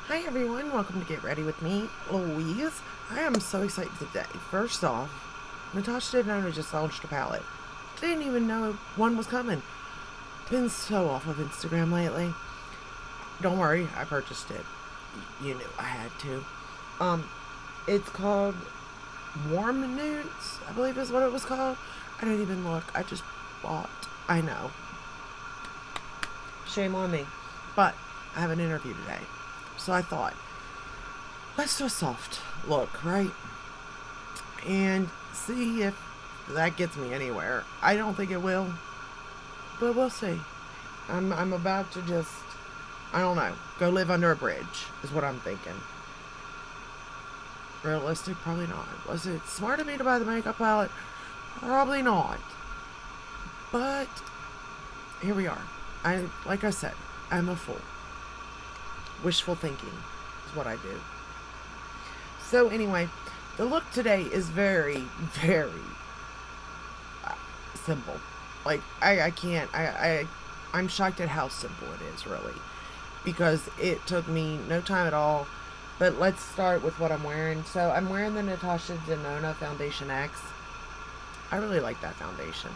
Hi everyone, welcome to Get Ready with me, Louise. I am so excited today. First off, Natasha Denona just launched a palette. Didn't even know one was coming. Been so off of Instagram lately. Don't worry, I purchased it. You knew I had to. It's called Warm Nudes, I believe is what it was called. I didn't even look. I just bought. I know. Shame on me. But I have an interview today. So I thought, let's do a soft look, right? And see if that gets me anywhere. I don't think it will, but we'll see. I'm about to just, I don't know, go live under a bridge is what I'm thinking. Realistic? Probably not. Was it smart of me to buy the makeup palette? Probably not. But here we are. Like I said, I'm a fool. Wishful thinking is what I do. So anyway, the look today is very, very simple. Like I can't. I'm shocked at how simple it is, really, because it took me no time at all. But let's start with what I'm wearing. So I'm wearing the Natasha Denona Foundation X. I really like that foundation.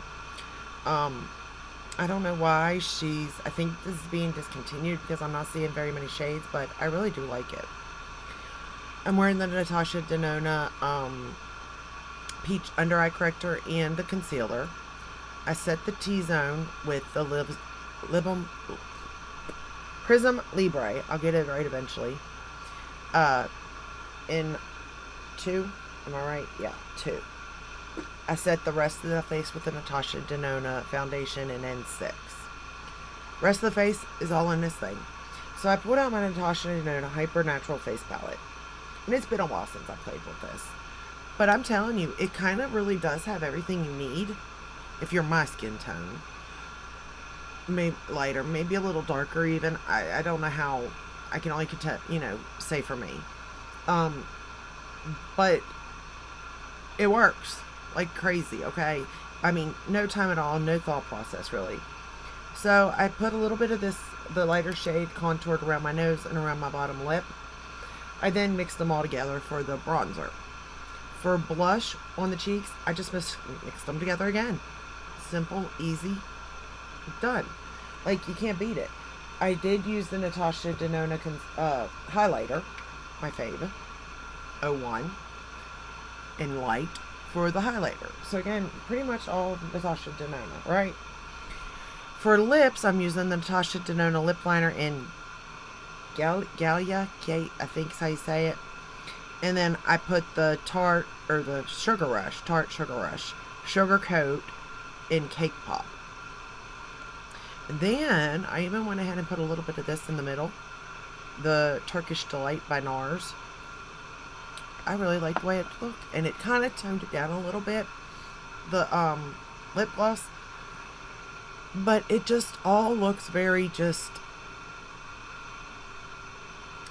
I don't know why I think this is being discontinued because I'm not seeing very many shades, but I really do like it. I'm wearing the Natasha Denona Peach Under Eye Corrector and the concealer. I set the T-zone with the Prism Libre. I'll get it right eventually. In 2. Am I right? Yeah, 2. I set the rest of the face with the Natasha Denona foundation in N6. Rest of the face is all in this thing. So I pulled out my Natasha Denona Hyper Natural Face Palette. And it's been a while since I played with this. But I'm telling you, it kind of really does have everything you need if you're my skin tone. Maybe lighter, maybe a little darker even. I don't know how. I can only say for me. But it works like crazy, okay? I mean, no time at all, no thought process, really. So I put a little bit of the lighter shade contoured around my nose and around my bottom lip. I then mixed them all together for the bronzer. For blush on the cheeks, I just mixed them together again. Simple, easy, done. Like, you can't beat it. I did use the Natasha Denona highlighter, my fave, 01, in light for the highlighter. So again, pretty much all Natasha Denona, right? For lips, I'm using the Natasha Denona lip liner in Gallia, I think is how you say it. And then I put the Tarte Sugar Rush Sugar Coat in Cake Pop. And then I even went ahead and put a little bit of this in the middle, the Turkish Delight by NARS. I really like the way it looked, and it kind of toned it down a little bit, the lip gloss, but it just all looks very just,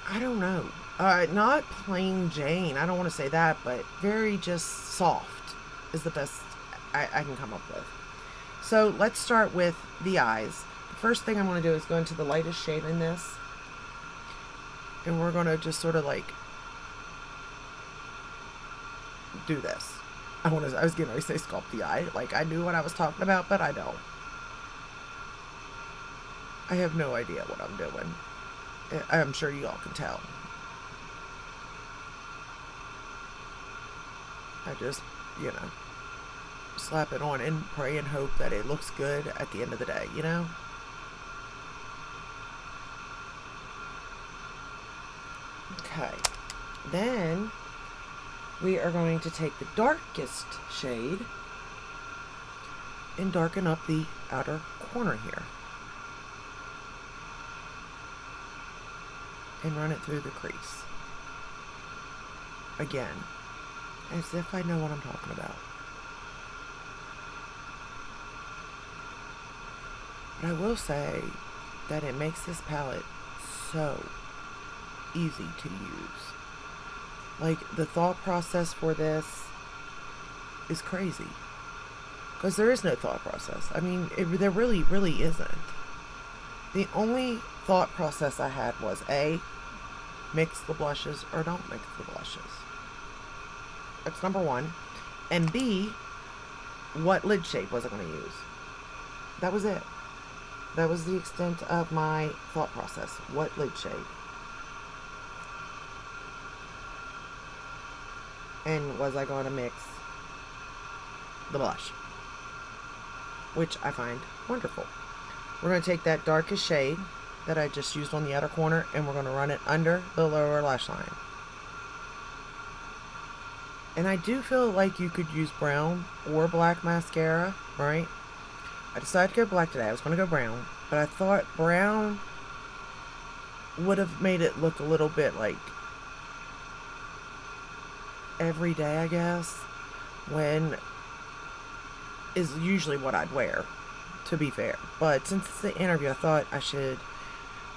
I don't know, not plain Jane, I don't want to say that, but very just soft is the best I can come up with. So let's start with the eyes. The first thing I'm going to do is go into the lightest shade in this, and we're going to just sort of like do this. I was getting ready to say sculpt the eye. Like, I knew what I was talking about, but I don't. I have no idea what I'm doing. I'm sure you all can tell. I just, slap it on and pray and hope that it looks good at the end of the day, Okay. Then we are going to take the darkest shade and darken up the outer corner here. And run it through the crease. Again, as if I know what I'm talking about. But I will say that it makes this palette so easy to use. Like, the thought process for this is crazy. Because there is no thought process. I mean, there really, really isn't. The only thought process I had was, A, mix the blushes or don't mix the blushes. That's number one. And B, what lid shade was I going to use? That was it. That was the extent of my thought process. What lid shade? And was I going to mix the blush? Which I find wonderful. We're going to take that darkest shade that I just used on the outer corner, and we're going to run it under the lower lash line. And I do feel like you could use brown or black mascara, right? I decided to go black today. I was going to go brown, but I thought brown would have made it look a little bit like everyday, I guess, when is usually what I'd wear, to be fair. But since it's the interview, I thought I should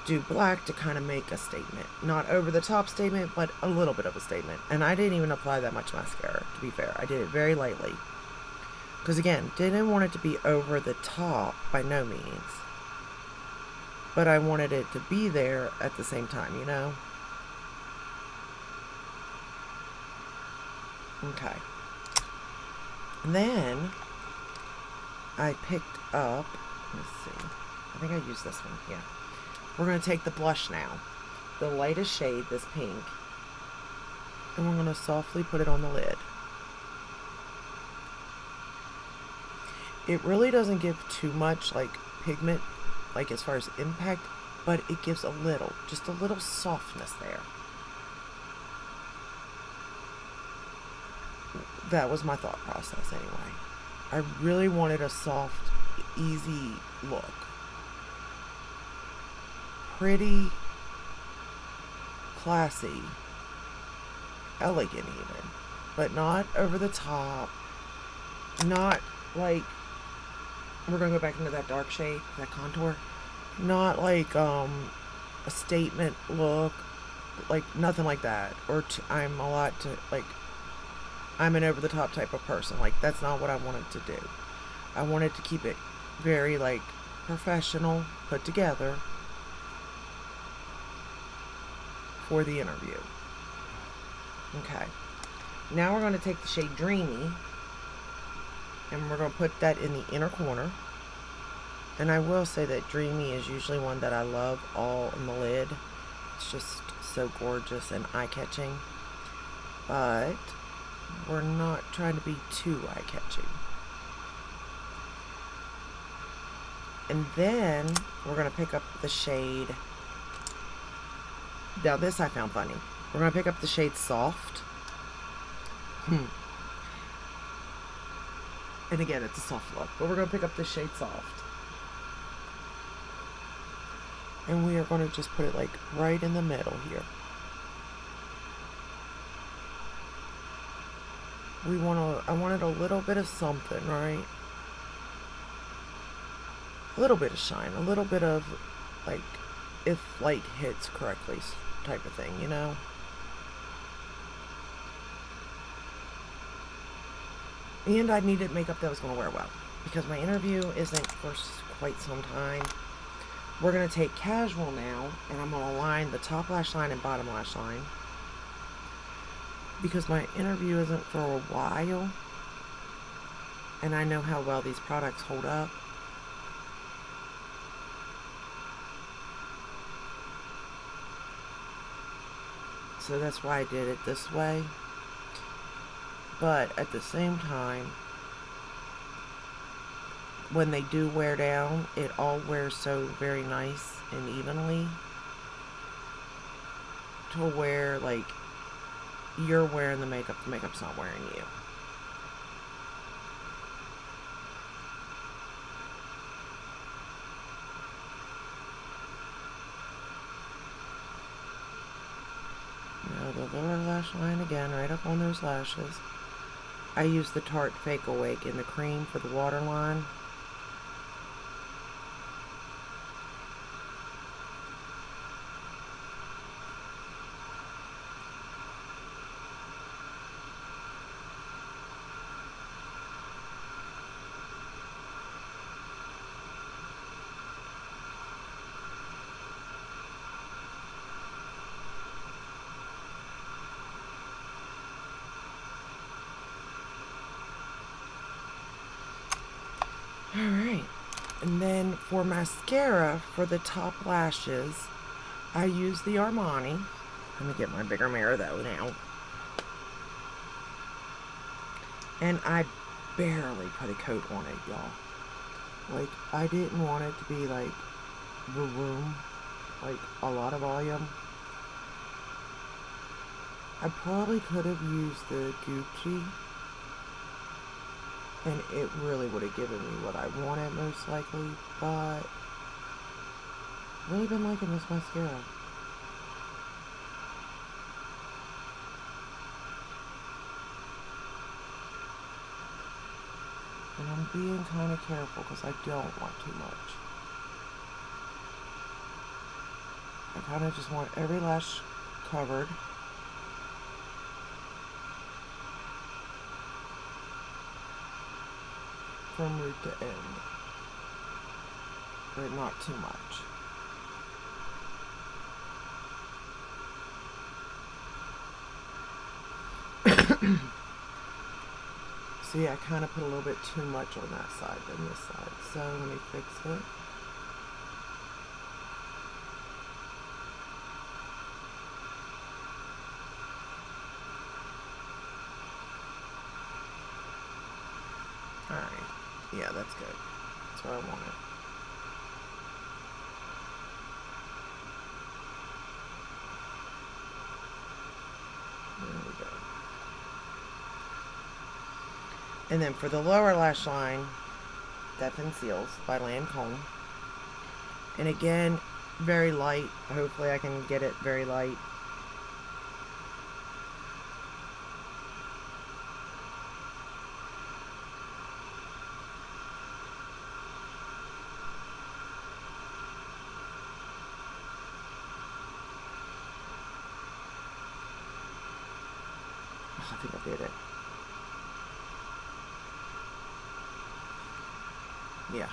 do black to kind of make a statement. Not over the top statement, but a little bit of a statement. And I didn't even apply that much mascara, to be fair. I did it very lightly. Because again, didn't want it to be over the top by no means. But I wanted it to be there at the same time, you know? Okay. And then I picked up, let's see, I think I used this one, yeah. We're going to take the blush now, the lightest shade, this pink, and we're going to softly put it on the lid. It really doesn't give too much, like, pigment, like, as far as impact, but it gives a little, just a little softness there. That was my thought process anyway. I really wanted a soft, easy look. Pretty, classy, elegant even, but not over the top, not like, we're going to go back into that dark shade, that contour, not like a statement look, like nothing like that, or I'm an over the top type of person, like that's not what I wanted to do. I wanted to keep it very like professional, put together for the interview. Okay, now we're going to take the shade Dreamy and we're going to put that in the inner corner. And I will say that Dreamy is usually one that I love all in the lid. It's just so gorgeous and eye-catching, but we're not trying to be too eye-catching. And then we're going to pick up the shade, now this I found funny, we're going to pick up the shade Soft. And again, it's a soft look, but we're going to pick up the shade Soft. And we are going to just put it like right in the middle here. I wanted a little bit of something, right? A little bit of shine, a little bit of like, if light hits correctly type of thing, you know? And I needed makeup that was going to wear well, because my interview isn't for quite some time. We're going to take Casual now, and I'm going to line the top lash line and bottom lash line, because my interview isn't for a while, and I know how well these products hold up. So that's why I did it this way. But at the same time, when they do wear down, it all wears so very nice and evenly to where, like, you're wearing the makeup's not wearing you. Now the lower lash line again, right up on those lashes. I use the Tarte Fake Awake in the cream for the waterline. And then for mascara, for the top lashes, I use the Armani. Let me get my bigger mirror though now. And I barely put a coat on it, y'all. Like, I didn't want it to be like Grwm, like a lot of volume. I probably could have used the Gucci, and it really would have given me what I wanted most likely, but I've really been liking this mascara. And I'm being kind of careful because I don't want too much. I kind of just want every lash covered. From root to end. But not too much. See, I kind of put a little bit too much on that side than this side. So let me fix it. Alright. Yeah, that's good. That's where I want it. There we go. And then for the lower lash line, Death and Seals by Lancome. And again, very light. Hopefully I can get it very light. Oh, I think I did it. Yeah.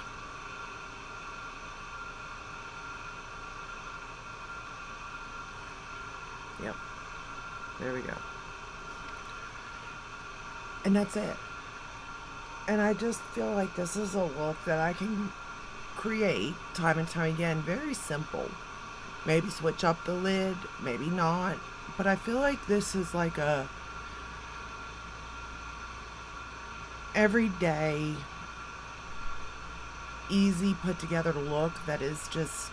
Yep. There we go. And that's it. And I just feel like this is a look that I can create time and time again. Very simple. Maybe switch up the lid, maybe not. But I feel like this is like a everyday, easy put together look that is just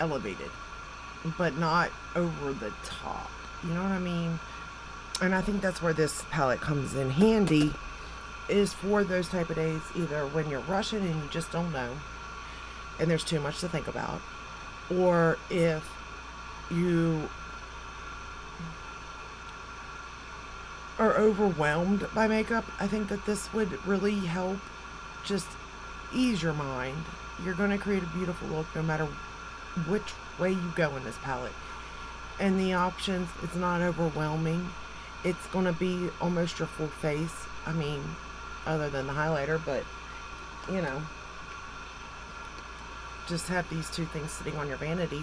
elevated, but not over the top. You know what I mean? And I think that's where this palette comes in handy, is for those type of days, either when you're rushing and you just don't know and there's too much to think about, or if you are overwhelmed by makeup. I think that this would really help just ease your mind. You're going to create a beautiful look no matter which way you go in this palette. And the options, it's not overwhelming. It's going to be almost your full face. I mean, other than the highlighter, but you know, just have these two things sitting on your vanity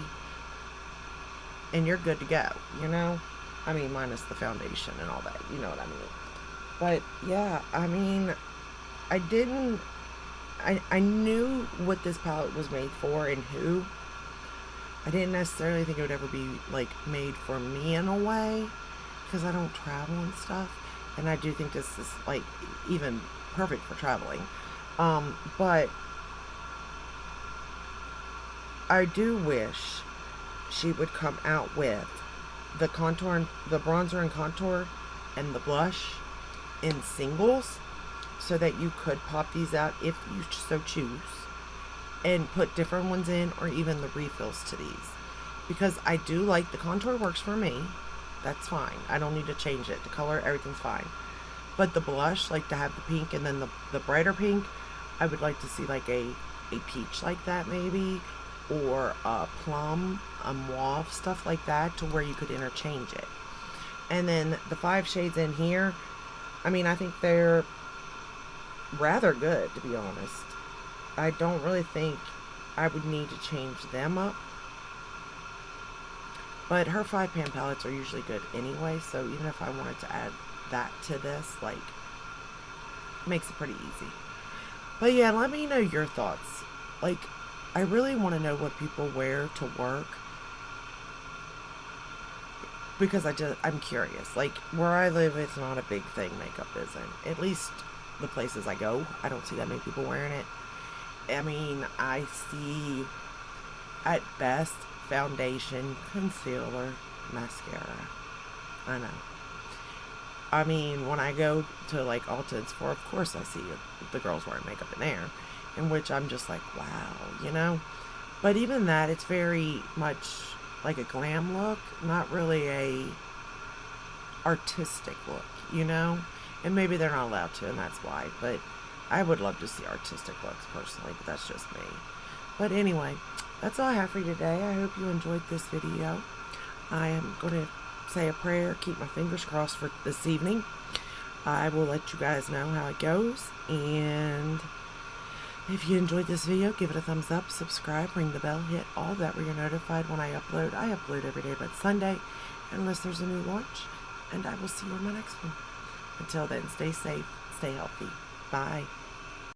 and you're good to go, you know? I mean, minus the foundation and all that, you know what I mean? But yeah, I mean, I knew what this palette was made for and who. I didn't necessarily think it would ever be like made for me in a way, because I don't travel and stuff, and I do think this is like even perfect for traveling. But I do wish she would come out with the contour, the bronzer and contour, and the blush in singles, so that you could pop these out if you so choose and put different ones in, or even the refills to these, because I do like the contour works for me. That's fine. I don't need to change it. The color, everything's fine. But the blush, like to have the pink and then the brighter pink, I would like to see like a peach like that maybe, or a plum, a mauve, stuff like that, to where you could interchange it. And then the 5 shades in here, I mean, I think they're rather good, to be honest. I don't really think I would need to change them up. But her 5-pan palettes are usually good anyway, so even if I wanted to add that to this, like, makes it pretty easy. But yeah, let me know your thoughts. Like, I really want to know what people wear to work because I'm curious. Like where I live, it's not a big thing. Makeup isn't. At least the places I go, I don't see that many people wearing it. I mean, I see at best foundation, concealer, mascara. I know. I mean, when I go to like Ulta and Sephora, of course I see the girls wearing makeup in there, in which I'm just like, wow. But even that, it's very much like a glam look, not really a artistic look. And maybe they're not allowed to, and that's why. But I would love to see artistic looks personally, but that's just me. But anyway, that's all I have for you today. I hope you enjoyed this video. I am going to say a prayer, keep my fingers crossed for this evening. I will let you guys know how it goes. And if you enjoyed this video, give it a thumbs up, subscribe, ring the bell, hit all that where you're notified when I upload. I upload every day but Sunday, unless there's a new launch. And I will see you on my next one. Until then, stay safe, stay healthy. Bye.